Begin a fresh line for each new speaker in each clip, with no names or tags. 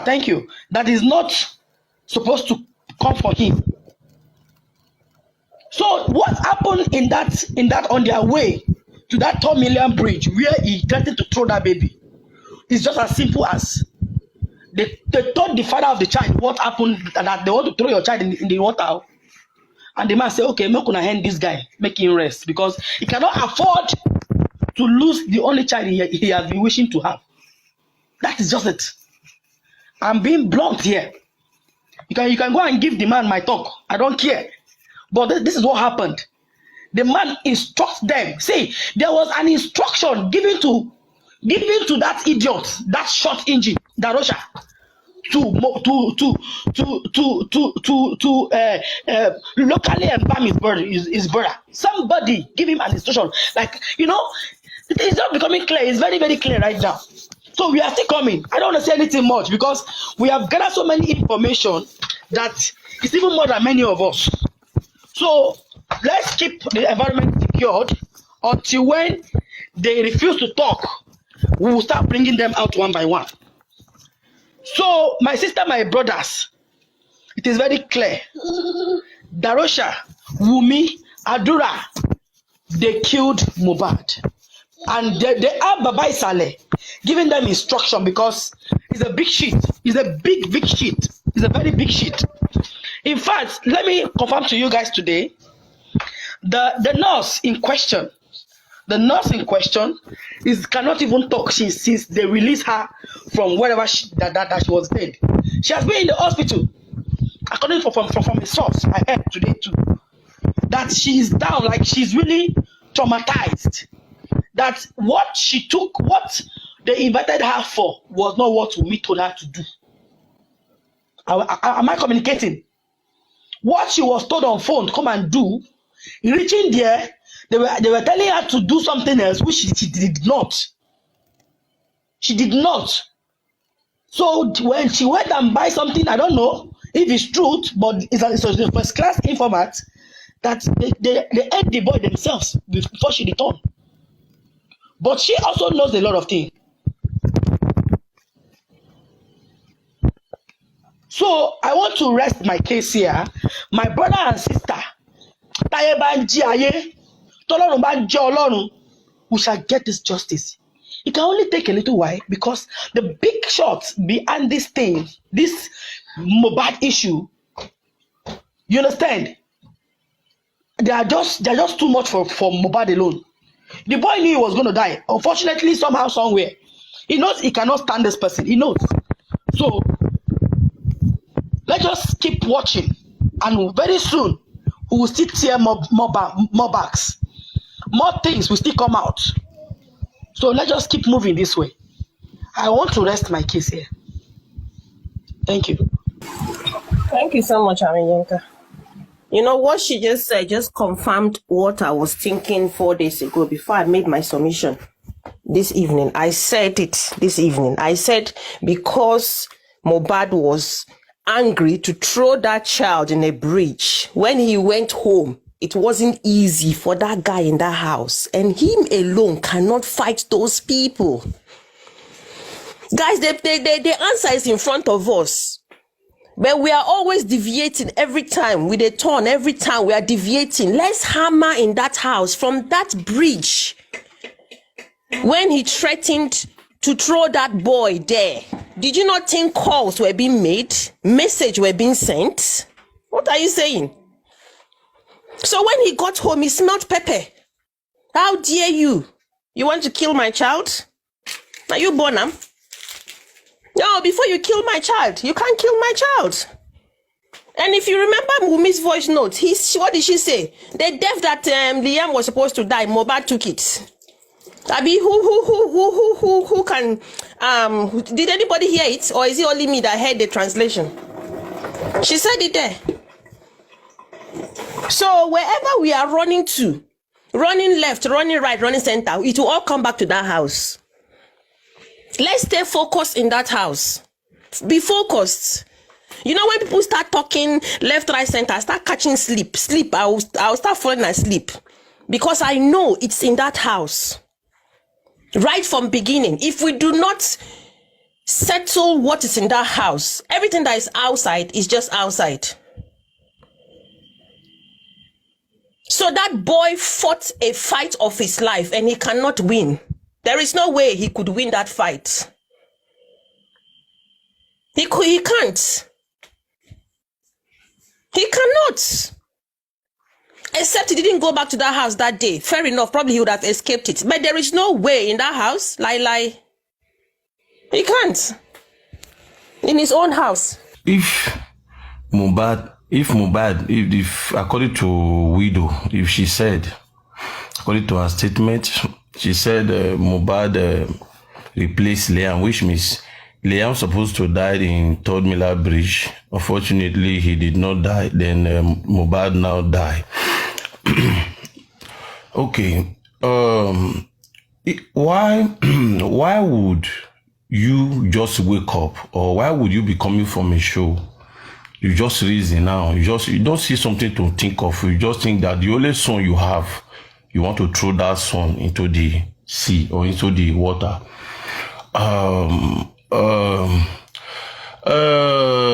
thank you, that is not supposed to come for him. So what happened in that on their way to that 2 million bridge where he threatened to throw that baby is just as simple as they told the father of the child what happened, that they want to throw your child in the water. And the man said, okay, I'm not gonna hand this guy, make him rest, because he cannot afford to lose the only child he has been wishing to have. That is just it. I'm being blunt here. You can go and give the man my talk. I don't care. But this is what happened. The man instructs them. See, there was an instruction given to that idiot, that short engine, Darosha, to locally embalm his brother. Somebody give him an instruction. Like, it's not becoming clear. It's very, very clear right now. So we are still coming. I don't want to say anything much because we have gathered so many information that it's even more than many of us. So let's keep the environment secured until when they refuse to talk, we will start bringing them out one by one. So my sister, my brothers, it is very clear. Darosha, WUMMI, Adura, they killed Mohbad. And they have Baba Isale giving them instruction because it's a big shit. It's a big, big shit. It's a very big shit. In fact, let me confirm to you guys today, the nurse in question cannot even talk since they released her from wherever that she was dead. She has been in the hospital. According from a source I heard today too, that she is down, like she's really traumatized. That what she took, what they invited her for, was not what WUMMI told her to do. Am I communicating? What she was told on phone to come and do, reaching there, they were telling her to do something else, which she did not. She did not. So when she went and buy something, I don't know if it's truth, but it's a first class informant that they ate the boy themselves before she returned. But she also knows a lot of things. So I want to rest my case here. My brother and sister, we shall get this justice. It can only take a little while because the big shots behind this thing, this Mohbad issue, you understand? They are just too much for Mohbad alone. The boy knew he was going to die. Unfortunately, somehow, somewhere, he knows he cannot stand this person. He knows. So let's just keep watching, and very soon we will still tear more backs. More things will still come out. So let's just keep moving this way. I want to rest my case here. Thank you.
Thank you so much, Aminyenka. You know what she just said just confirmed what I was thinking 4 days ago before I made my submission this evening. I said it this evening. I said because Mohbad was angry to throw that child in a bridge, when he went home, it wasn't easy for that guy in that house, and him alone cannot fight those people. Guys, the answer is in front of us. But we are always deviating every time with a turn. Every time we are deviating. Let's hammer in that house from that bridge. When he threatened to throw that boy there, did you not think calls were being made? Messages were being sent? What are you saying? So when he got home, he smelled pepper. How dare you? You want to kill my child? Are you born now? No, before you kill my child, you can't kill my child. And if you remember WUMMI's voice note, what did she say? The death that Liam was supposed to die, Mohbad took it. Abi, who can, did anybody hear it? Or is it only me that heard the translation? She said it there. So wherever we are running to, running left, running right, running center, it will all come back to that house. Let's stay focused in that house. Be focused. You know, when people start talking left, right, center, I start catching sleep. I'll start falling asleep. Because I know it's in that house. Right from beginning. If we do not settle what is in that house. Everything that is outside is just outside. So that boy fought a fight of his life and he cannot win. There is no way he could win that fight. He can't. He cannot. Except he didn't go back to that house that day. Fair enough, probably he would have escaped it. But there is no way in that house, lie. He can't. In his own house.
If according to widow, if she said, according to her statement, she said Mohbad replaced Liam, which means Liam supposed to die in Third Miller Bridge. Unfortunately, he did not die. Then Mohbad now died. Okay. Why would you just wake up, or why would you be coming from a show? You just reason now. You don't see something to think of. You just think that the only son you have, you want to throw that son into the sea or into the water.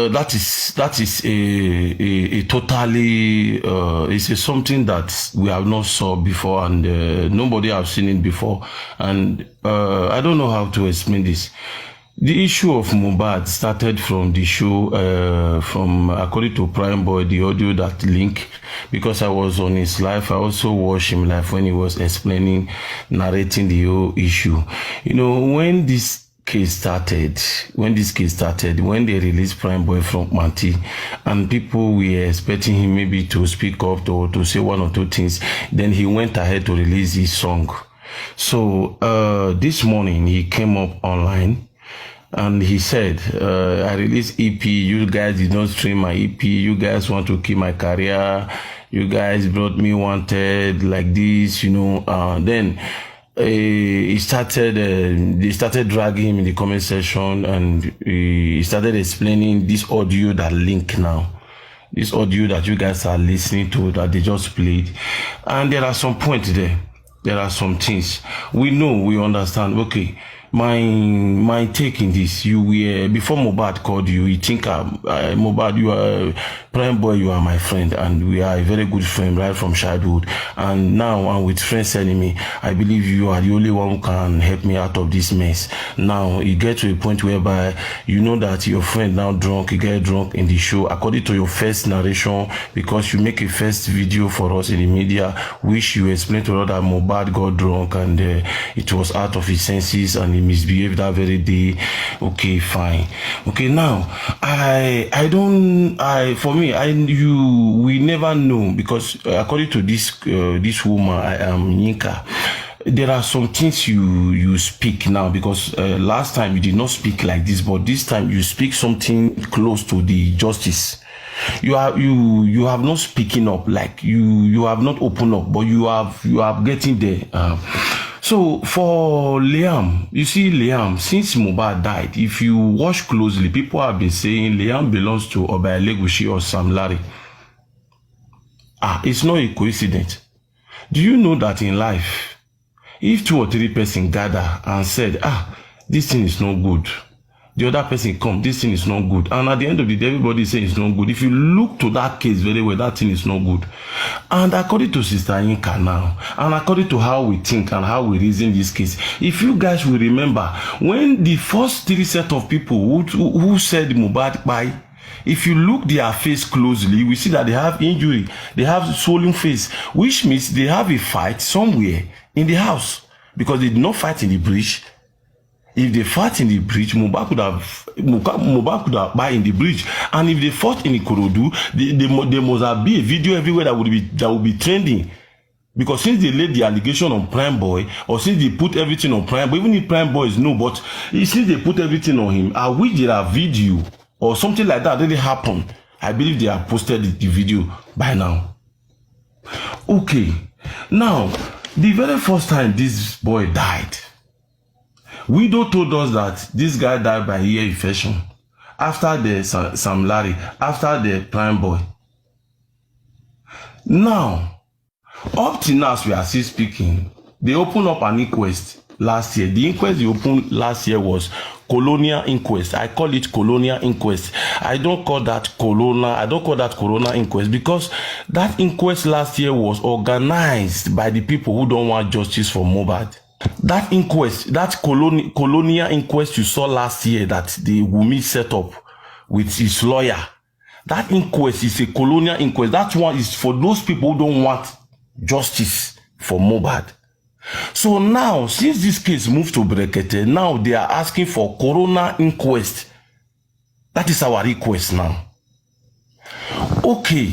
That is a totally it's something that we have not saw before, and nobody have seen it before, and I don't know how to explain this. The issue of Mohbad started from the show, from according to Prime Boy, the audio that link, because I was on his live. I also watched him live when he was narrating the whole issue. You know, when this case started, when they released Prime Boy from Manti, and people were expecting him maybe to speak up or to say one or two things, then he went ahead to release his song. So this morning he came up online and he said, I released EP, you guys did not stream my EP, you guys want to kill my career, you guys brought me wanted like this, you know. Then they started dragging him in the comment section, and he started explaining this audio that link now. This audio that you guys are listening to, that they just played. And there are some points there. There are some things. We know, we understand. Okay, my take in this, you were, before Mohbad called you, you think, Mohbad, you are Prime Boy, you are my friend, and we are a very good friend right from childhood. And now I'm with friends enemy. I believe you are the only one who can help me out of this mess. Now you get to a point whereby you know that your friend now drunk, you get drunk in the show, according to your first narration, because you make a first video for us in the media, which you explain to us that Mohbad got drunk and it was out of his senses and he misbehaved that very day. Okay, fine. Okay, now we never know, because according to this woman, I am Yinka, there are some things you speak now, because last time you did not speak like this, but this time you speak something close to the justice. You have not speaking up, like you have not opened up, but you are getting there. So for Liam, you see Liam, since Mohbad died, if you watch closely, people have been saying Liam belongs to Obayelegushi or Sam Larry. It's not a coincidence. Do you know that in life, if 2 or 3 persons gather and said, this thing is no good, the other person come, this thing is not good, and at the end of the day, everybody say it's not good. If you look to that case very well, that thing is not good. And according to Sister Yinka now, and according to how we think and how we reason this case, if you guys will remember, when the first 3 set of people who said Mohbad bye, if you look their face closely, we see that they have injury, they have swollen face, which means they have a fight somewhere in the house, because they did not fight in the bridge. If they fought in the bridge, Mohbad could have been in the bridge. And if they fought in Ikorodu, there must have been a video everywhere that would be trending. Because since they laid the allegation on Prime Boy, or since they put everything on Prime Boy, even if Prime Boy is no, but since they put everything on him, I wish there are video or something like that really happened. I believe they have posted the video by now. Okay, now the very first time this boy died, Widow told us that this guy died by ear infection after the Sam Larry, after the Prime Boy. Now, up to now, as we are still speaking, they open up an inquest last year. The inquest they opened last year was colonial inquest. I call it colonial inquest. I don't call that corona inquest, because that inquest last year was organized by the people who don't want justice for Mohbad. That inquest, that colonial inquest you saw last year that the WUMMI set up with his lawyer, that inquest is a colonial inquest. That one is for those people who don't want justice for Mohbad. So now, since this case moved to Brekete, now they are asking for coroner inquest. That is our request now. Okay.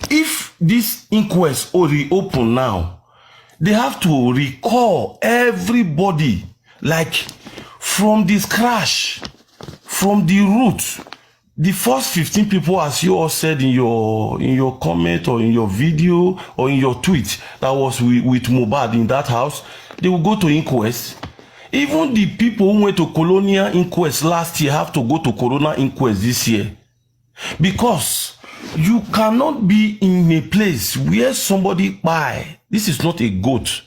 If this inquest will reopen now, they have to recall everybody, like from this crash, from the root. The first 15 people, as you all said in your comment or in your video or in your tweet, that was with Mohbad in that house, they will go to inquest. Even the people who went to colonial inquest last year have to go to coroner inquest this year. Because you cannot be in a place where somebody buy. This is not a goat.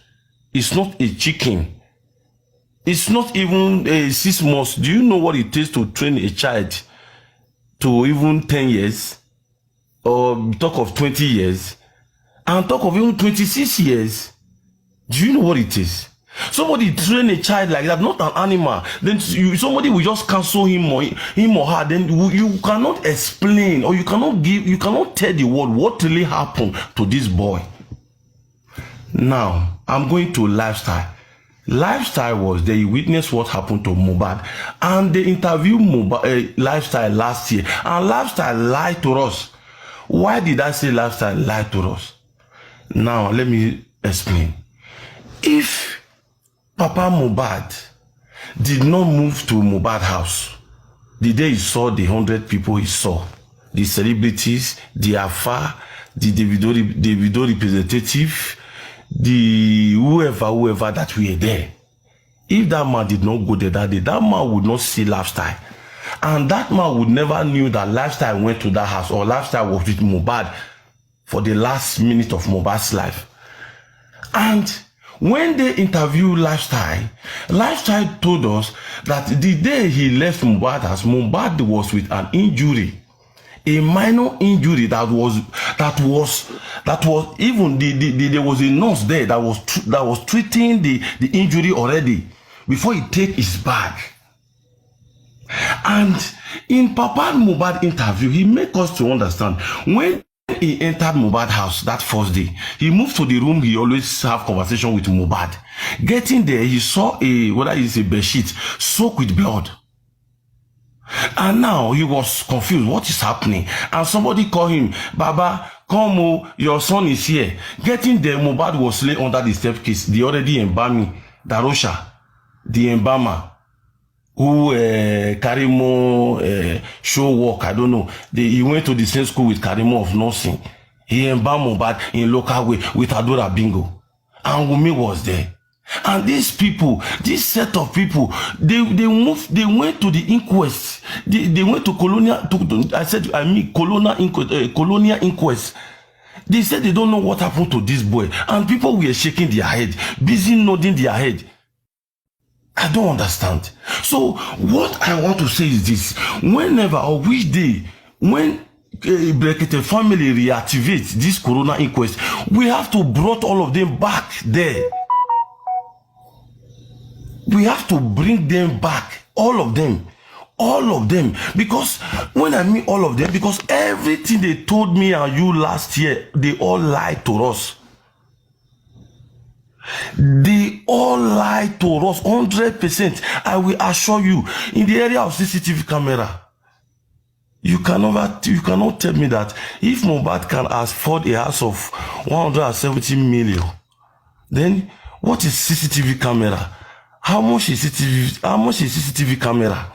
It's not a chicken. It's not even a 6 months. Do you know what it takes to train a child to even 10 years? Or talk of 20 years? And talk of even 26 years? Do you know what it is? Somebody train a child like that, not an animal. Then somebody will just cancel him or her. Then you cannot explain, or you cannot tell the world what really happened to this boy. Now, I'm going to Lifestyle. Lifestyle was there. He witnessed what happened to Mohbad. And they interviewed Lifestyle last year. And Lifestyle lied to us. Why did I say Lifestyle lied to us? Now, let me explain. If Papa Mohbad did not move to Mohbad house the day he saw the 100 people he saw, the celebrities, the Afa, the Davido representative, the whoever that were there, if that man did not go there that day, that man would not see Lifestyle. And that man would never knew that Lifestyle went to that house, or Lifestyle was with Mohbad for the last minute of Mohbad's life. And when they interviewed Lifestyle, Lifestyle told us that the day he left Mohbad house, Mohbad was with an injury, a minor injury that was even there was a nurse there that was treating the injury already before he take his bag. And in Papa Mohbad interview, he make us to understand when he entered Mohbad house that first day, he moved to the room he always have conversation with Mohbad. Getting there, he saw whether it's a bedsheet soaked with blood. And now he was confused. What is happening? And somebody called him, Baba, come, oh, your son is here. Getting there, Mohbad was laid under the staircase. They already embalming Darosha, the embalmer, who Karimo show work, I don't know. He went to the same school with Karimo of nursing. He embalmed Mohbad in local way with Adora Bingo. And WUMMI was there. And these people, this set of people, they went to the inquest. They went to colonial inquest. They said they don't know what happened to this boy. And people were shaking their head, busy nodding their head. I don't understand. So what I want to say is this: whenever or which day, when Brekete family reactivates this corona inquest, we have to bring all of them back there. We have to bring them back, all of them, because when I mean all of them, because everything they told me and you last year, they all lied to us. They all lied to us 100%. I will assure you, in the area of CCTV camera, you cannot tell me that if Mohbad can afford a house of 170 million, then what is CCTV camera? How much is CCTV camera?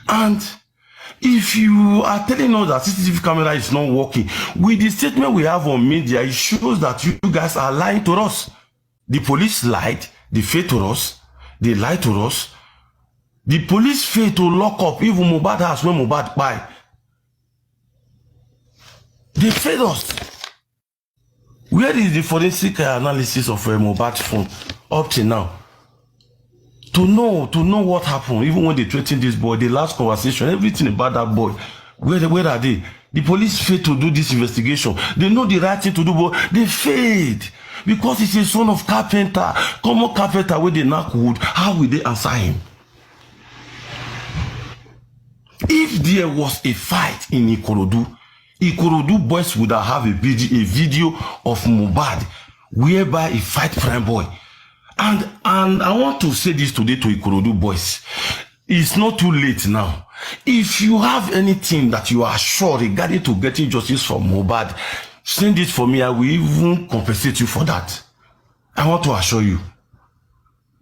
And if you are telling us that CCTV camera is not working, with the statement we have on media, it shows that you guys are lying to us. The police lied, they failed to us, they lied to us. The police failed to lock up even Mohbad house when Mohbad buy. They failed us. Where is the forensic analysis of Mohbad's phone up to now? To know what happened, even when they threatened this boy, the last conversation, everything about that boy, where are they? The police failed to do this investigation. They know the right thing to do, but they failed. Because he's a son of carpenter, common carpenter where they knock wood. How will they answer him? If there was a fight in Ikorodu boys would have a video of Mohbad whereby he fight prime boy. And I want to say this today to Ikorodu boys. It's not too late now. If you have anything that you are sure regarding to getting justice from Mohbad, send it for me. I will even compensate you for that. I want to assure you.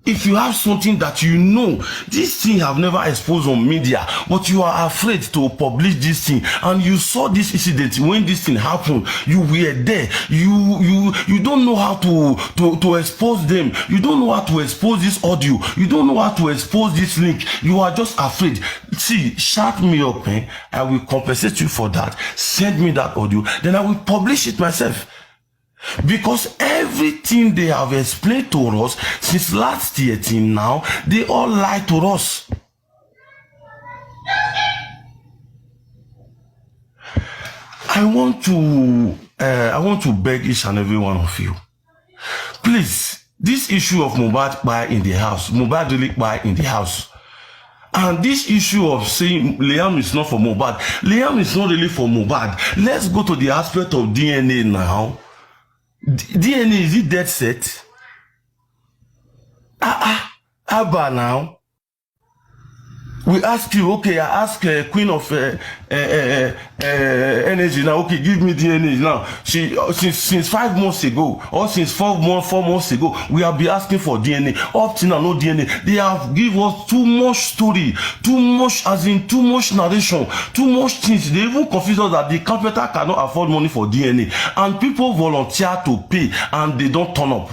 If you have something that you know, this thing have never exposed on media, but you are afraid to publish this thing, and you saw this incident when this thing happened, you were there, you don't know how to expose them, you don't know how to expose this audio, you don't know how to expose this link, you are just afraid. See, shut me up, I will compensate you for that. Send me that audio, then I will publish it myself. Because everything they have explained to us since last year till now, they all lie to us. I want to beg each and every one of you, please, this issue of Mohbad buy in the house, Mohbad really buy in the house, and this issue of saying Liam is not for Mohbad, Liam is not really for Mohbad. Let's go to the aspect of DNA now. DNA, is it dead set? Abba now. We ask you, okay, I ask Queen of Energy now, okay, give me DNA now. She since 5 months ago, or since 4 months ago, we have been asking for DNA. Up to now, no DNA. They have given us too much story, too much, as in too much narration, too much things. They even confuse us that the computer cannot afford money for DNA. And people volunteer to pay and they don't turn up.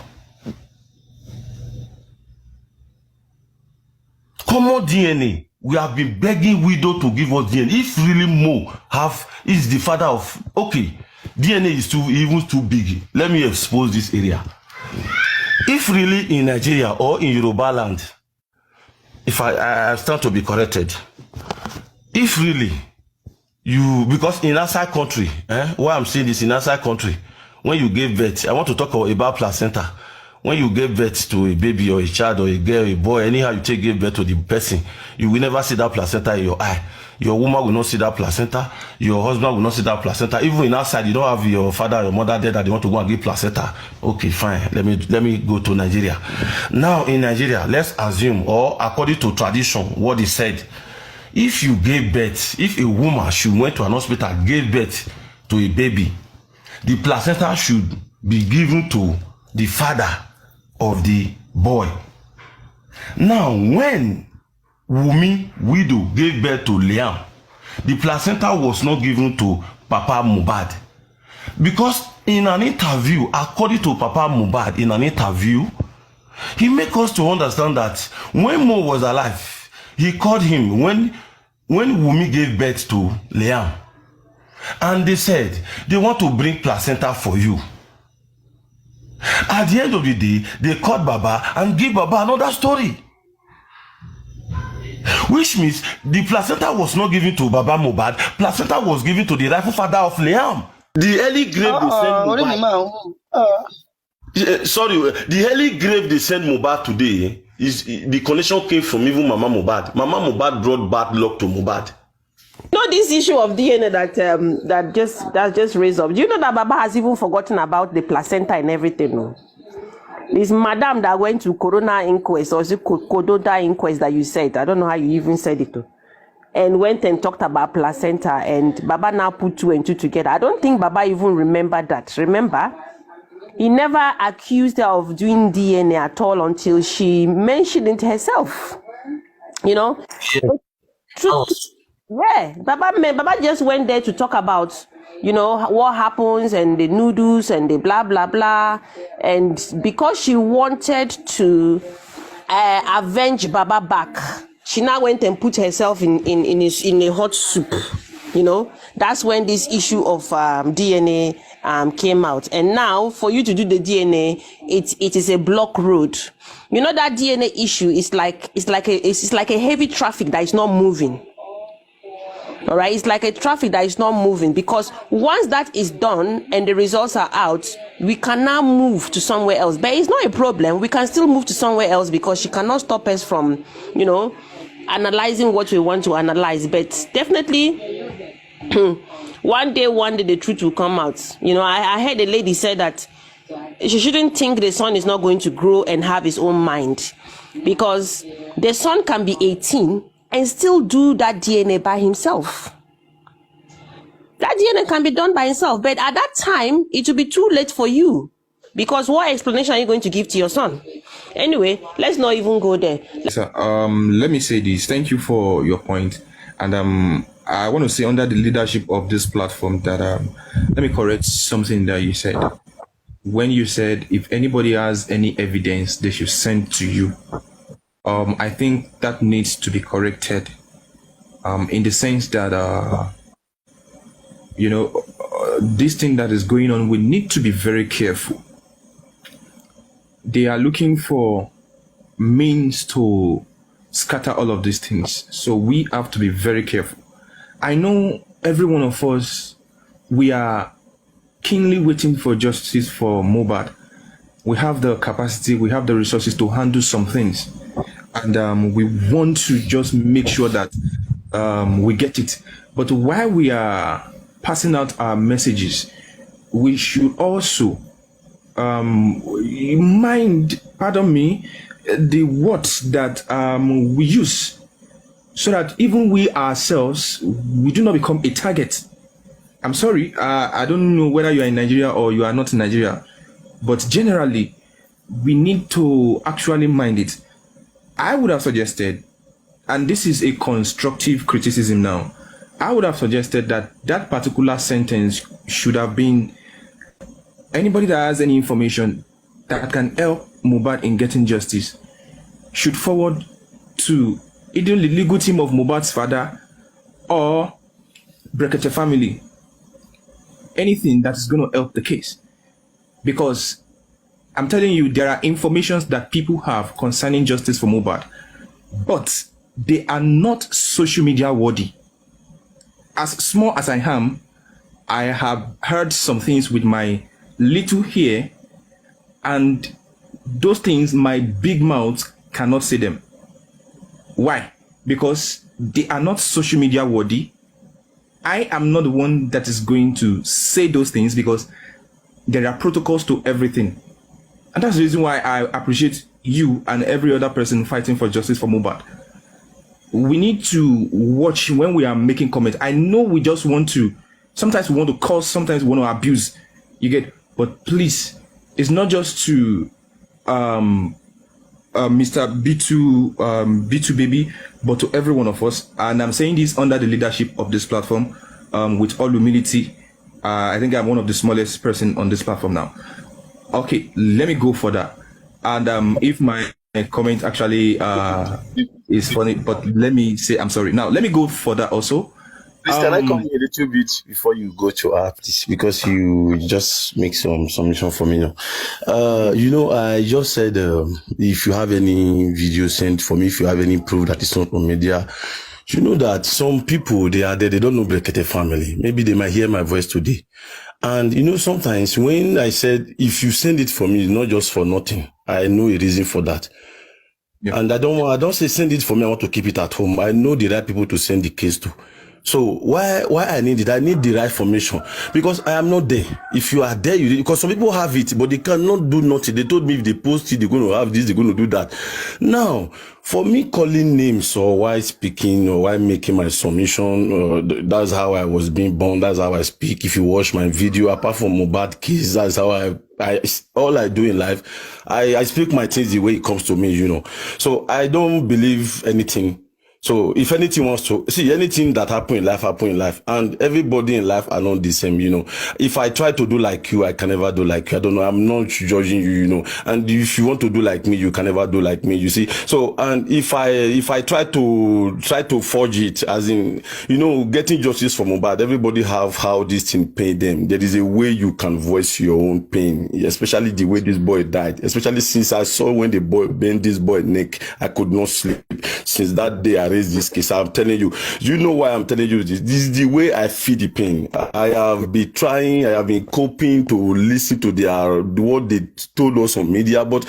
Common DNA. We have been begging widow to give us DNA. If really Mo is the father of, okay, DNA is even too big. Let me expose this area. If really in Nigeria or in Yoruba land, if I stand to be corrected, if really because in outside country, why I'm saying this, in outside country, when you give birth, I want to talk about placenta. When you give birth to a baby or a child or a girl, a boy, anyhow you give birth to the person, you will never see that placenta in your eye. Your woman will not see that placenta. Your husband will not see that placenta. Even in outside, you don't have your father or your mother there that they want to go and give placenta. Okay, fine. Let me go to Nigeria. Now in Nigeria, let's assume, or according to tradition, what he said, if you gave birth, if a woman should went to an hospital, gave birth to a baby, the placenta should be given to the father of the boy. Now, when WUMMI widow gave birth to Liam, the placenta was not given to Papa Mohbad, because in an interview, according to Papa Mohbad, in an interview, he made us to understand that when Mo was alive, he called him when WUMMI gave birth to Liam, and they said they want to bring placenta for you. At the end of the day, they called Baba and give Baba another story. Which means the placenta was not given to Baba Mohbad, placenta was given to the rightful father of Liam. The early grave they sent Mohbad. Sorry, the early grave they sent Mohbad today is the connection came from even Mama Mohbad. Mama Mohbad brought bad luck to Mohbad.
You know this issue of DNA that just raised up. Do you know that Baba has even forgotten about the placenta and everything? No? This madam that went to Corona inquest, or is it Kododa inquest that you said? I don't know how you even said it. And went and talked about placenta, and Baba now put 2 and 2 together. I don't think Baba even remembered that. Remember? He never accused her of doing DNA at all until she mentioned it herself. You know? Yeah. Yeah, Baba just went there to talk about, you know, what happens and the noodles and the blah, blah, blah. And because she wanted to avenge Baba back, she now went and put herself in a hot soup. You know, that's when this issue of DNA came out. And now for you to do the DNA, it is a block road. You know that DNA issue is like a heavy traffic that is not moving. All right, it's like a traffic that is not moving, because once that is done and the results are out, we can now move to somewhere else. But it's not a problem. We can still move to somewhere else because she cannot stop us from, analyzing what we want to analyze. But definitely, one day the truth will come out. I heard a lady say that she shouldn't think the son is not going to grow and have his own mind, because the son can be 18 and still do that DNA by himself. That DNA can be done by himself, but at that time, it will be too late for you, because what explanation are you going to give to your son? Anyway, let's not even go there.
So, let me say this. Thank you for your point. And I want to say, under the leadership of this platform, that let me correct something that you said. When you said, if anybody has any evidence, they should send to you. I think that needs to be corrected, in the sense that, this thing that is going on, we need to be very careful. They are looking for means to scatter all of these things. So we have to be very careful. I know every one of us, we are keenly waiting for justice for Mohbad. We have the capacity, we have the resources to handle some things. And we want to just make sure that we get it. But while we are passing out our messages, we should also mind, pardon me, the words that we use, so that even we ourselves, we do not become a target. I'm sorry, I don't know whether you are in Nigeria or you are not in Nigeria, but generally, we need to actually mind it. I would have suggested, and this is a constructive criticism now, I would have suggested that that particular sentence should have been, anybody that has any information that can help Mohbad in getting justice should forward to either the legal team of Mohbad's father or Brekete family. Anything that is going to help the case. Because I'm telling you, there are informations that people have concerning justice for Mohbad, but they are not social media worthy. As small as I am, I have heard some things with my little ear, and those things, my big mouth cannot say them. Why? Because they are not social media worthy. I am not the one that is going to say those things, because there are protocols to everything. And that's the reason why I appreciate you and every other person fighting for justice for Mohbad. We need to watch when we are making comments. I know we just want to, sometimes we want to curse, sometimes we want to abuse. You get, but please, it's not just to Mr. B2 baby, but to every one of us. And I'm saying this under the leadership of this platform, with all humility. I think I'm one of the smallest person on this platform now. Okay, let me go further. And if my comment actually is funny, but let me say I'm sorry. Now, let me go further also.
Please, can I come in a little bit before you go to art, please? Because you just make some submission for me now. I just said, if you have any video sent for me, if you have any proof that it's not on media, you know that some people, they are there, they don't know Brekete family. Maybe they might hear my voice today. And, sometimes when I said, if you send it for me, not just for nothing, I know a reason for that. Yeah. And I don't say send it for me, I want to keep it at home. I know the right people to send the case to. So why I need it? I need the right formation, because I am not there. If you are there, because some people have it, but they cannot do nothing. They told me if they post it, they're going to have this, they're going to do that. Now, for me calling names or why speaking or why making my submission, that's how I was being born. That's how I speak. If you watch my video, apart from Mohbad case, that's how all I do in life. I speak my things the way it comes to me, So I don't believe anything. So if anything wants to see anything that happen in life, and everybody in life are not the same, you know. If I try to do like you, I can never do like you. I don't know. I'm not judging you, you know. And if you want to do like me, you can never do like me. You see. So and if I try to forge it, as in, you know, getting justice for Mohbad, everybody have how this thing pain them. There is a way you can voice your own pain, especially the way this boy died. Especially since I saw when the boy bent this boy neck, I could not sleep. Since that day, I raised this case. I'm telling you, you know why I'm telling you this? This is the way I feel the pain. I have been trying, I have been coping to listen to what they told us on media, but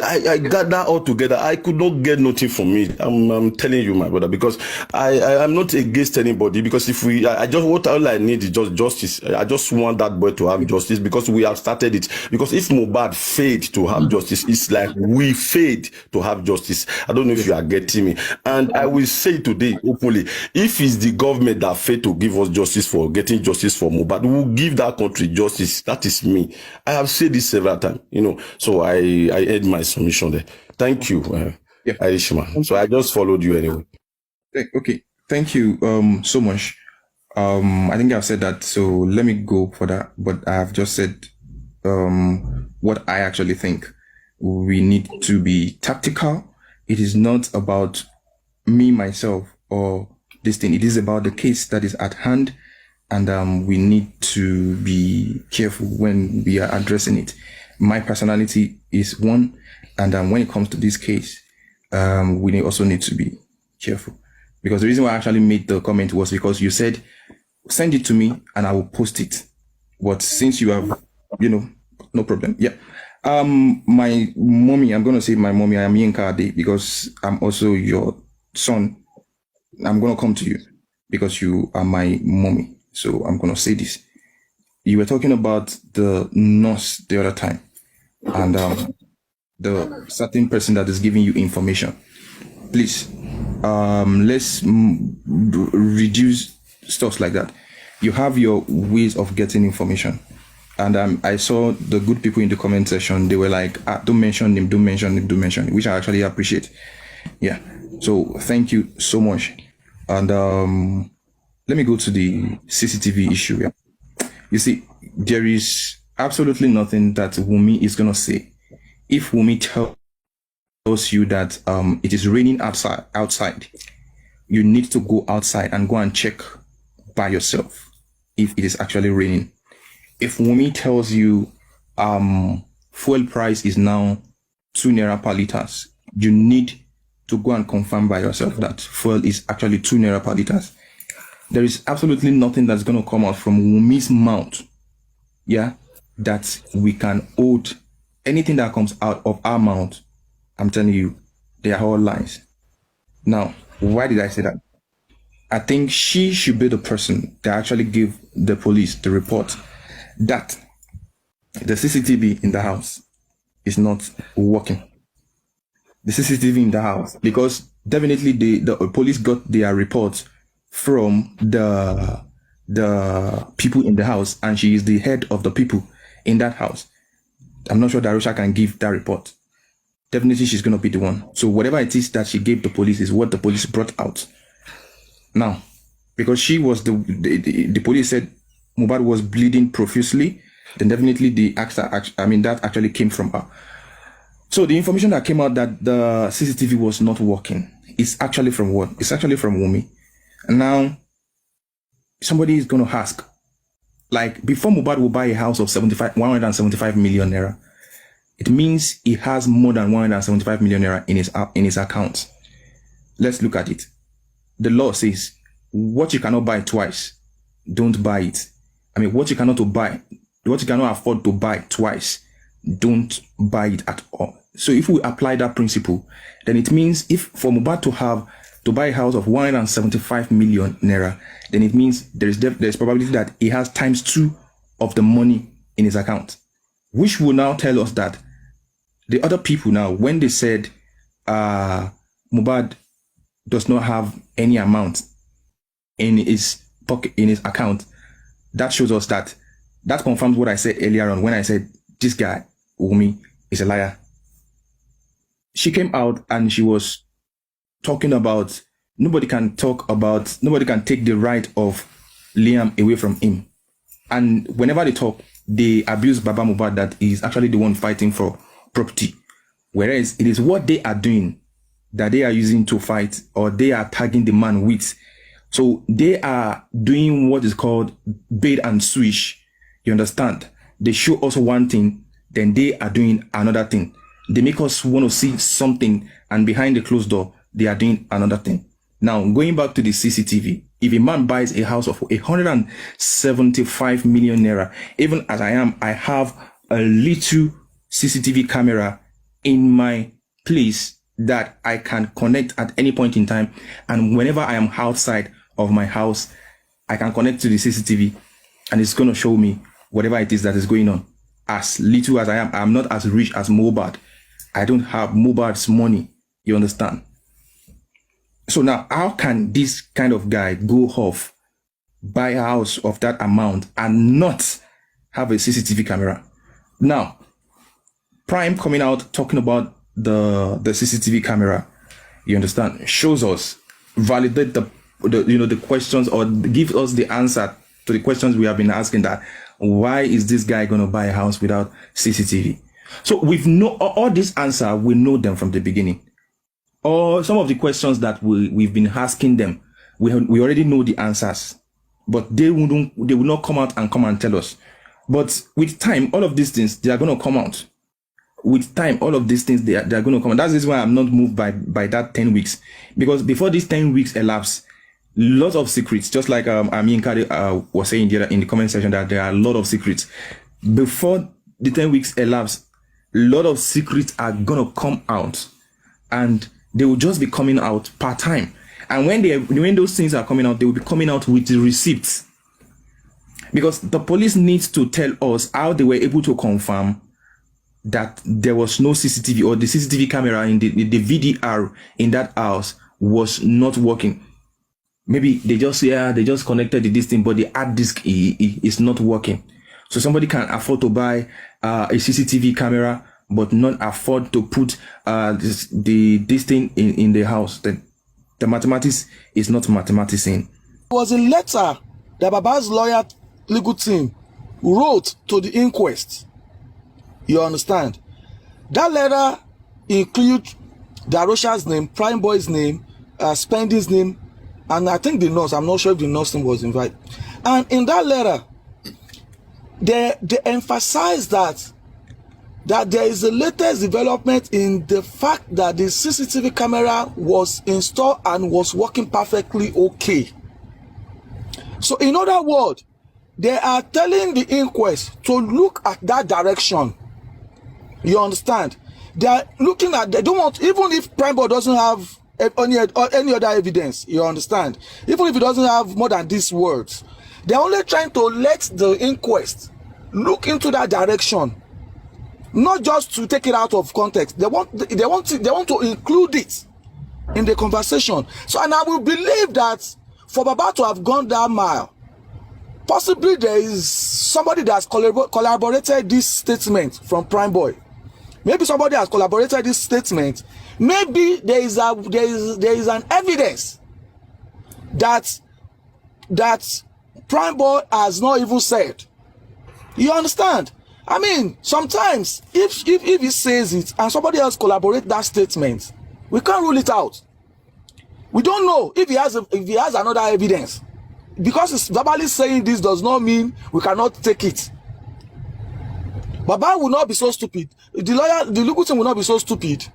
I got that all together. I could not get nothing from it. I'm telling you, my brother, because I'm not against anybody, because if all I need is just justice. I just want that boy to have justice, because we have started it. Because if Mohbad failed to have justice, it's like we failed to have justice. I don't know if you are getting me. And I will say today openly, if it's the government that failed to give us justice for getting justice for Mohbad, we will give that country justice. That is me. I have said this several times, you know. So I end my submission there. Thank you, Irishman. So I just followed you anyway.
Okay, thank you so much. I think I've said that, so let me go for that. But I have just said what I actually think. We need to be tactical. It is not about me, myself, or this thing. It is about the case that is at hand, and we need to be careful when we are addressing it. My personality is one, and when it comes to this case, we also need to be careful. Because the reason why I actually made the comment was because you said, send it to me and I will post it. But since you have, you know, no problem. Yeah. My mommy, I'm going to say my mommy, I am Yinka Ade, because I'm also your son. I'm going to come to you because you are my mommy. So I'm going to say this. You were talking about the nurse the other time, and the certain person that is giving you information. Please, let's reduce stuff like that. You have your ways of getting information. And I saw the good people in the comment section. They were like, don't mention him, don't mention him, don't mention him, which I actually appreciate. Yeah. So thank you so much. And let me go to the CCTV issue. Yeah. You see, there is absolutely nothing that WUMMI is going to say. If WUMMI tells you that it is raining outside, you need to go outside and go and check by yourself if it is actually raining. If WUMMI tells you fuel price is now 2 naira per liters, you need to go and confirm by yourself that fuel is actually 2 naira per liters. There is absolutely nothing that's going to come out from WUMMI's mouth, yeah, that we can hold. Anything that comes out of our mouth, I'm telling you, they are all lies. Now, why did I say that? I think she should be the person that actually give the police the report that the CCTV in the house is not working. The CCTV in the house, because definitely the police got their report from the people in the house, and she is the head of the people in that house. I'm not sure Darusha can give that report. Definitely she's going to be the one. So whatever it is that she gave the police is what the police brought out. Now, because she was the police said Mohbad was bleeding profusely, then definitely that actually came from her. So the information that came out that the CCTV was not working is actually from what? It's actually from WUMMI. And now somebody is going to ask, like, before Mohbad will buy a house of 175 million naira, it means he has more than 175 million naira in his account. Let's look at it. The law says what you cannot buy twice, don't buy it. I mean, what you cannot afford to buy twice, don't buy it at all. So if we apply that principle, then it means if for Mohbad to buy a house of 175 million naira, then it means there's probability that he has ×2 of the money in his account, which will now tell us that the other people now, when they said Mohbad does not have any amount in his pocket, in his account, that shows us that confirms what I said earlier on when I said this guy, WUMMI, is a liar. She came out and she was talking about nobody can take the right of Liam away from him. And whenever they talk, they abuse Baba Mohbad that is actually the one fighting for property. Whereas it is what they are doing that they are using to fight, or they are tagging the man with. So they are doing what is called bait and switch. You understand? They show us one thing, then they are doing another thing. They make us want to see something, and behind the closed door, they are doing another thing. Now, going back to the CCTV, if a man buys a house of 175 million naira, even as I am, I have a little CCTV camera in my place that I can connect at any point in time. And whenever I am outside of my house, I can connect to the CCTV and it's going to show me whatever it is that is going on. As little as I am, I'm not as rich as Mohbad. I don't have Mohbad's money. You understand? So now, how can this kind of guy go off, buy a house of that amount and not have a CCTV camera? Now, Prime coming out talking about the CCTV camera, you understand, shows us, validate the questions, or give us the answer to the questions we have been asking, that why is this guy going to buy a house without CCTV? So we've know all these answers, we know them from the beginning. Or some of the questions that we've been asking them, we already know the answers, but they will not come out and tell us. But with time, all of these things, they are going to come out. With time, all of these things, they are going to come out. That's why I'm not moved by that 10 weeks. Because before these 10 weeks elapse, lots of secrets, just like Amin Kari was saying in the comment section, that there are a lot of secrets. Before the 10 weeks elapse, a lot of secrets are going to come out. And they will just be coming out part time. And when those things are coming out, they will be coming out with the receipts. Because the police needs to tell us how they were able to confirm that there was no CCTV, or the CCTV camera in the VDR in that house was not working. Maybe they just connected to this thing, but the hard disk is not working. So somebody can afford to buy a CCTV camera, but not afford to put this thing in the house. The mathematics is not mathematics. It
was a letter that Baba's lawyer legal team wrote to the inquest. You understand? That letter includes Darosha's name, Prime Boy's name, Spendy's name, and I think the nurse. I'm not sure if the nurse team was invited. And in that letter, they emphasize that there is a latest development in the fact that the CCTV camera was installed and was working perfectly okay. So in other words, they are telling the inquest to look at that direction. You understand? They are looking at, they don't want, even if Prime Boy doesn't have any other evidence, you understand? Even if he doesn't have more than these words, they're only trying to let the inquest look into that direction. Not just to take it out of context. They want to include it in the conversation. So, and I will believe that for Baba to have gone that mile, possibly there is somebody that has collaborated this statement from Prime Boy. Maybe somebody has collaborated this statement. Maybe there is an evidence that Prime Boy has not even said. You understand? I mean, sometimes if he says it and somebody else collaborates that statement, we can't rule it out. We don't know if he has another evidence. Because it's verbally saying this does not mean we cannot take it. Baba will not be so stupid. The legal team will not be so stupid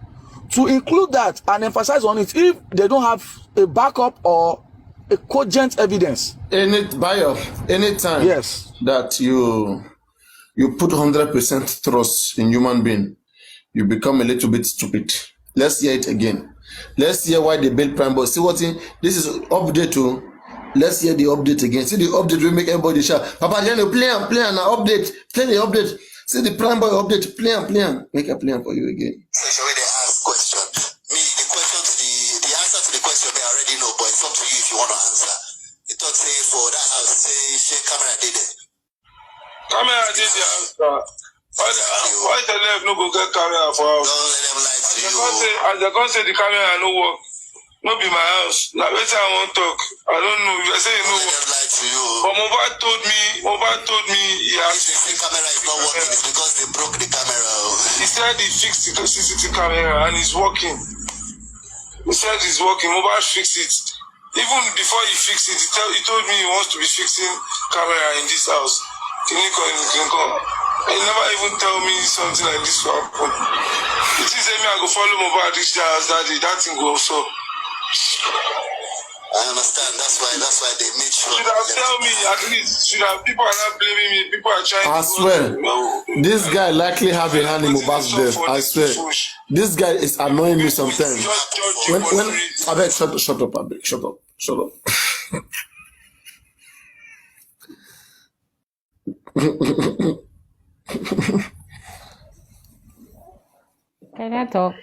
to include that and emphasize on it if they don't have a backup or a cogent evidence.
Anytime
yes,
that you put 100% trust in human being, you become a little bit stupid. Let's hear it again. Let's hear why they built Prime Boy. See what this is update to. Let's hear the update again. See the update will make everybody shout. Papa, play and update. Play the update. See the Prime Boy update. Play and make a play for you again.
Session where they ask question. Me, the question to the answer to the question they already know, but it's up to you if you want to answer. It talk say for that house, say camera did it.
Camera did the answer. Why the left no go get camera for us?
Don't let them lie to you.
As they can't say the camera no work. no be my house. Now wetin I wan talk. I don't know. If I say you know
Let them lie to you.
but Mohbad told me he
If
has
they say camera is not working, it's because they broke the camera.
he said he fixed the CCTV camera and it's working. He said it's working. Mohbad fixed it. Even before he fixed it, he told me he wants to be fixing camera in this house. Clinical. He never even tell me something like this will happen. It is me I go follow Mohbad reach the house that day. That thing go also.
I understand. That's why they made sure.
Should have tell me at least. Should have people are not blaming me. People are trying
I
to
swear, this guy likely have a hand in Mohbad's death. I swear, this guy is annoying me sometimes. When I beg, shut up, I beg, shut up.
Can I talk?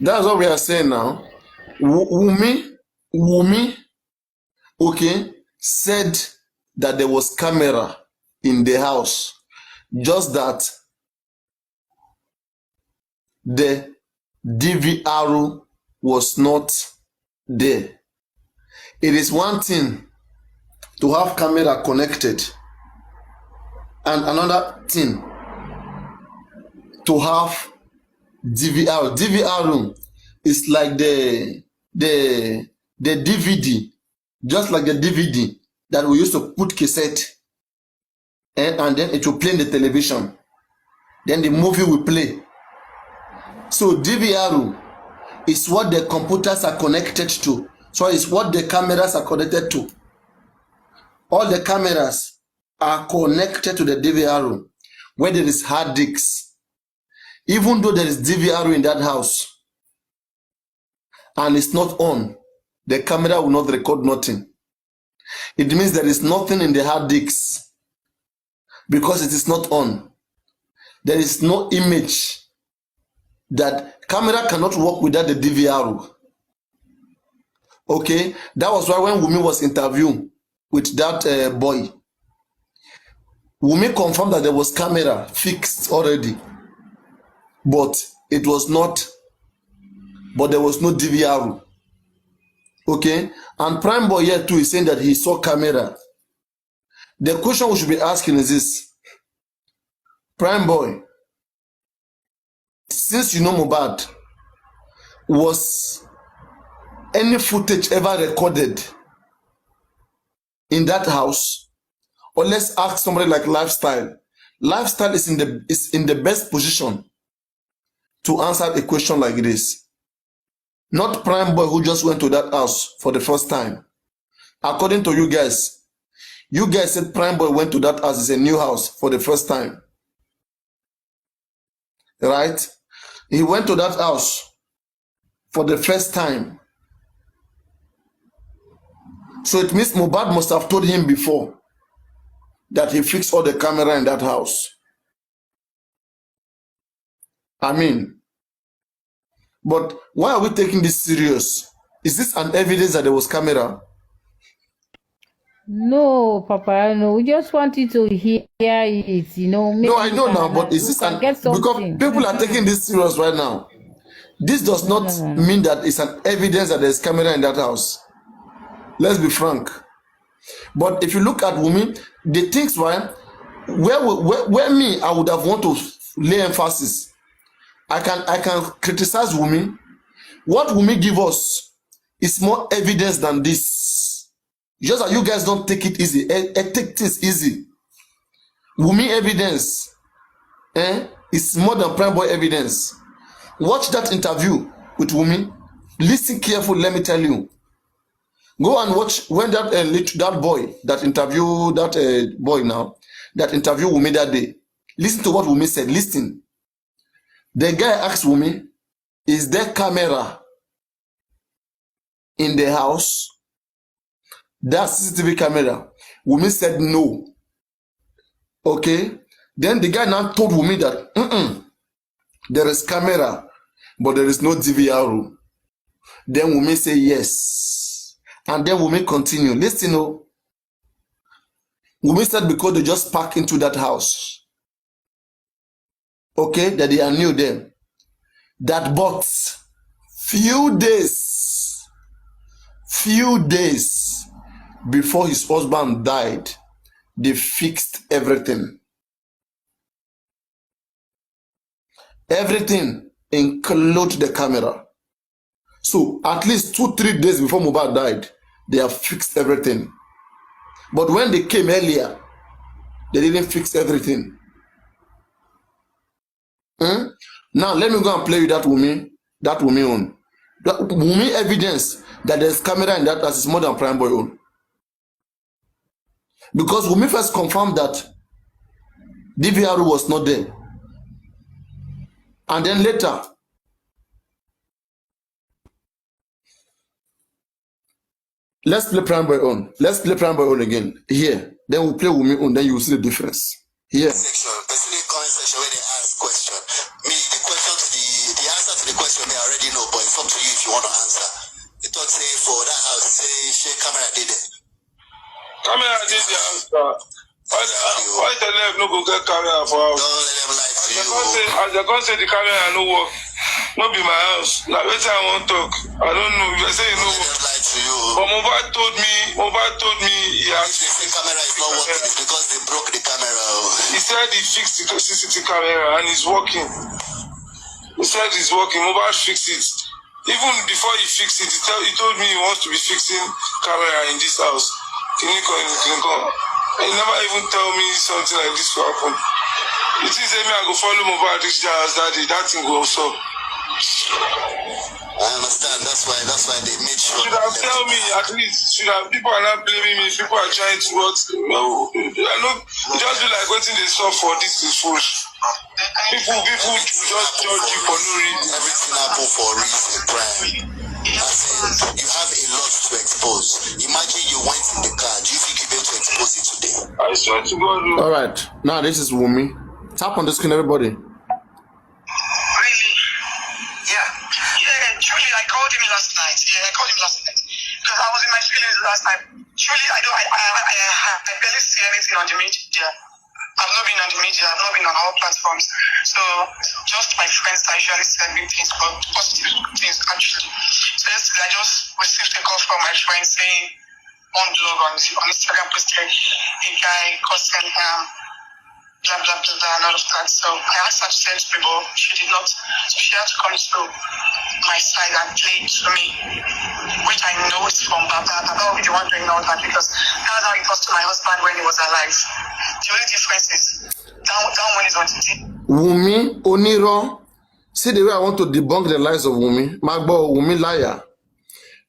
That's what we are saying now. Wummi, okay, said that there was camera in the house, just that the DVR was not there. It is one thing to have camera connected, and another thing to have DVR. DVR room is like the DVD, just like the DVD that we used to put cassette, and then it will play in the television. Then the movie will play. So DVR room is what the computers are connected to. So it's what the cameras are connected to. All the cameras are connected to the DVR room, where there is hard disks. Even though there is DVR in that house and it's not on, the camera will not record nothing. It means there is nothing in the hard disks because it is not on. There is no image. That camera cannot work without the DVR. Okay, that was why when Wummi was interviewed with that boy, Wummi confirmed that there was camera fixed already. But it was not, but there was no DVR. Okay, and Prime Boy here too is saying that he saw camera. The question we should be asking is this: Prime Boy, since you know Mohbad, was any footage ever recorded in that house? Or let's ask somebody like Lifestyle. Lifestyle is in the best position to answer a question like this. Not Prime Boy who just went to that house for the first time. According to you guys said Prime Boy went to that house. It's a new house for the first time. Right? He went to that house for the first time. So it means Mohbad must have told him before that he fixed all the camera in that house. I mean, but why are we taking this serious? Is this an evidence that there was camera?
No, Papa, no. We just want you to hear it,
No, I know now, but is this because people are taking this serious right now. This does not mean that it's an evidence that there's camera in that house. Let's be frank. But if you look at Wummi, the things where me I would have want to lay emphasis. I can criticize Wummi. What Wummi give us is more evidence than this. Just that you guys don't take it easy. Take this easy. Wummi evidence is more than Prime Boy evidence. Watch that interview with Wummi. Listen carefully, let me tell you. Go and watch when that boy that interviewed that boy now, that interviewed Wummi that day. Listen to what Wummi said. Listen. The guy asked Wummi, is there camera in the house? That CCTV camera. Wummi said no. Okay. Then the guy now told Wummi that there is camera, but there is no DVR room. Then Wummi say yes. And then Wummi continue. Listen, Wummi said because they just park into that house. Okay, that they are new there. That but few days few days before his husband died, they fixed everything. Everything, include the camera. So at least 2-3 days before Mohbad died, they have fixed everything. But when they came earlier, they didn't fix everything. Now let me go and play you that WUMMI own. That WUMMI evidence that there's camera in that house is more than Prime Boy own. Because WUMMI first confirmed that DVR was not there. And then later, let's play Prime Boy on. Let's play Prime Boy on again. Here. Then we'll play WUMMI on. Then you will see the difference. Here.
Section, especially comment section where they ask question. Me, the question to the answer to the question I already know, but it's up to you if you want to answer. The talk say for that house, say camera did it.
Camera did the answer. Why the left no go get camera for house?
Don't let them lie to you.
As they come say the camera no work, no be my house. Like wetin I wan talk, I don't know. If I say no work,
lie to you.
but Mohbad told me he has.
If they say camera is not working, it's because they broke the camera.
He said he fixed the CCTV camera and it's working. He said it's working. Mohbad fixed it. Even before he fixed it, he told me he wants to be fixing camera in this house. Can you come? He never even tell me something like this will happen. You think say me I go follow Mohbad reach the house that thing go up.
I understand. That's why they made sure.
Should have tell me at least. People are not blaming me. People are trying to what? No, I know. Just be like waiting they saw for this is full. People just judge you for no reason.
Everything happen for a reason, Prime. You have a lot to expose. Imagine you went in the car. Do you think you'll be able to expose it today?
I swear to God.
All right. Now this is WUMMI. Tap on the screen, everybody.
Really? Yeah. Truly, I called him last night. Because I was in my feelings last night. Truly, I barely see anything on the media. I've not been on the media. I've not been on all platforms. So just my friends that usually send me things, but positive things actually. So yesterday I just received a call from my friend saying one blog on Instagram posted a guy cursing blah blah blah and all of that. So I asked her to send to me, but she did not. So she had to come to my side and play it to me, which I know is from Baba. Baba will be the one doing all that because that's how it was to my husband when he was alive. The only difference is that one is on the day.
WUMMI Oniro. See the way I want to debunk the lies of WUMMI. Magbo WUMMI liar.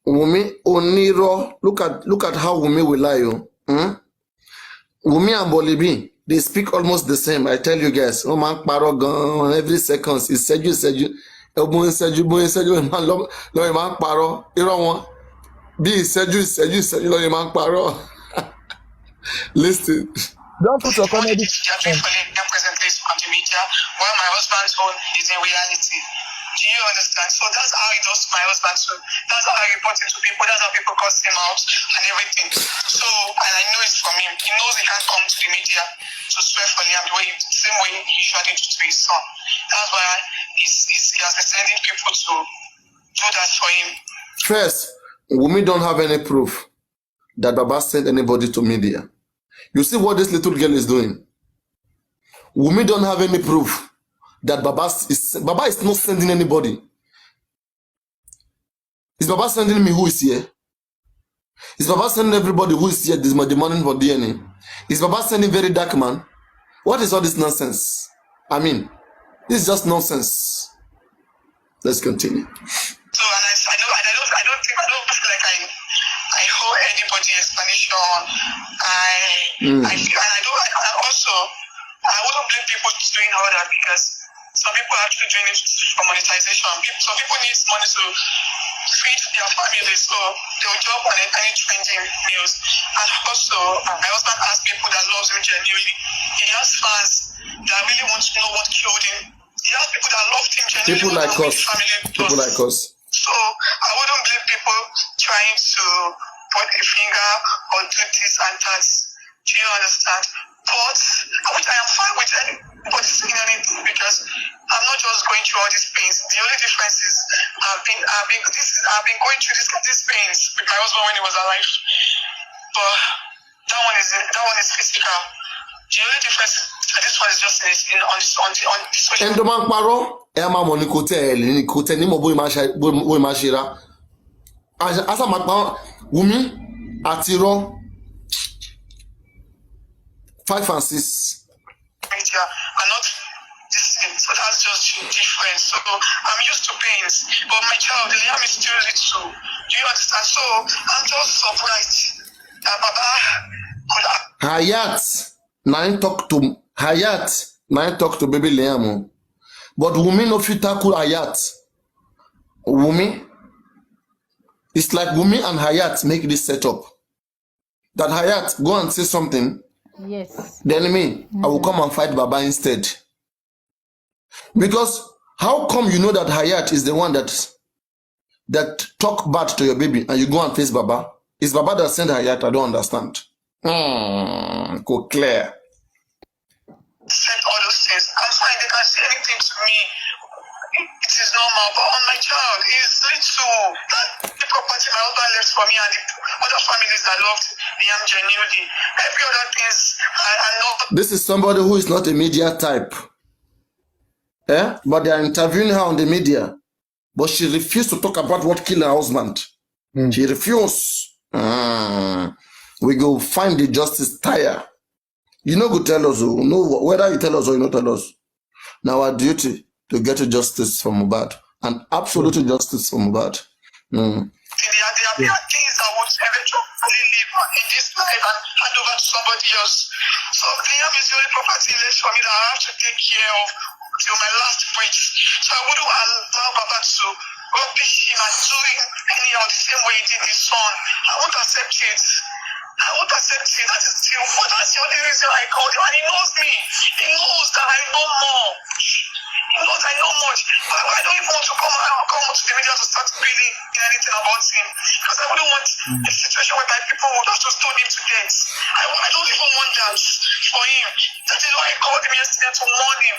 WUMMI Oniro. Look at how WUMMI will lie you. WUMMI and Bolibi, they speak almost the same. I tell you guys. Oh man, paro every second. It's seju. Ebun seju. Man lo man paro. Iro won. Be seju. Lo man paro. Listen.
Don't put your comedy.
They are presently on the media, while my husband's own is a reality. Do you understand? So that's how he does to my husband too. That's how I report it to people. That's how people cuss him out and everything. So, and I know it's from him. He knows he can't come to the media to swear for him the same way he usually do to his son. That's why he has been sending people to do that for him.
First, WUMMI don't have any proof that Baba sent anybody to media. You see what this little girl is doing? WUMMI don't have any proof that Baba is not sending anybody. Is Baba sending me who is here? Is Baba sending everybody who is here this morning for DNA? Is Baba sending very dark man? What is all this nonsense? I mean, this is just nonsense. Let's continue.
So I don't feel like I owe anybody explanation. I feel, and I wouldn't blame people doing all that because some people are actually doing it for monetization. Some people need money to feed their families, so they'll jump on any trending news. And also, my husband has people that love him genuinely. He has fans that really want to know what killed him. He has people that loved him genuinely.
People like us. People like us.
So I wouldn't blame people trying to put a finger or do this and that. Do you understand? But which I am fine with saying anything because I'm not just going through all these pains. The only difference is I've been going through these pains with my husband when he was alive. But that one is physical. The only difference is that this one is just on the social.
Endo man paro, e ma mo ni kote ni mo boy ma shira. Asa ma pa Wumi atiro 5 and 6.
Media are not the same, so that's just different. So I'm used to pains, but my child, Liam is still little. Do you understand? So I'm just surprised that Baba could have.
Hayat, nine talk to baby Liam. But Wumi no fit tackle Hayat. Wumi, it's like Wumi and Hayat make this setup. That Hayat go and say something.
Yes.
Then me, I will come and fight Baba instead. Because how come you know that Hayat is the one that talk bad to your baby and you go and face Baba? It's Baba that sent Hayat. I don't understand. Go clear.
Said all those things. I'm fine. They can say anything to me. It is normal. But on my child, it's little. The property my husband left for me and the other families that loved him genuinely. Every other things I know.
This is somebody who is not a media type. But they are interviewing her on the media. But she refused to talk about what killed her husband. She refused. We go find the justice tire. You know, go tell us, whether you tell us or you not tell us. Now our duty to get a justice from Mohbad, and absolute justice from Mohbad.
There are things that would eventually live in this life and hand over to somebody else. So Liam is the only property left for me that I have to take care of till my last breath. So I wouldn't allow Baba to rubbish him and do him anyhow the same way he did his son. I won't accept it. I won't accept it. That's the only reason I called him. And he knows me. He knows that I know more. He knows I know much. But I don't even want to come to the media to start reading anything about him. Because I wouldn't want a situation where my people would have to stone him to death. I don't even want that for him. That is why I called him yesterday to warn him.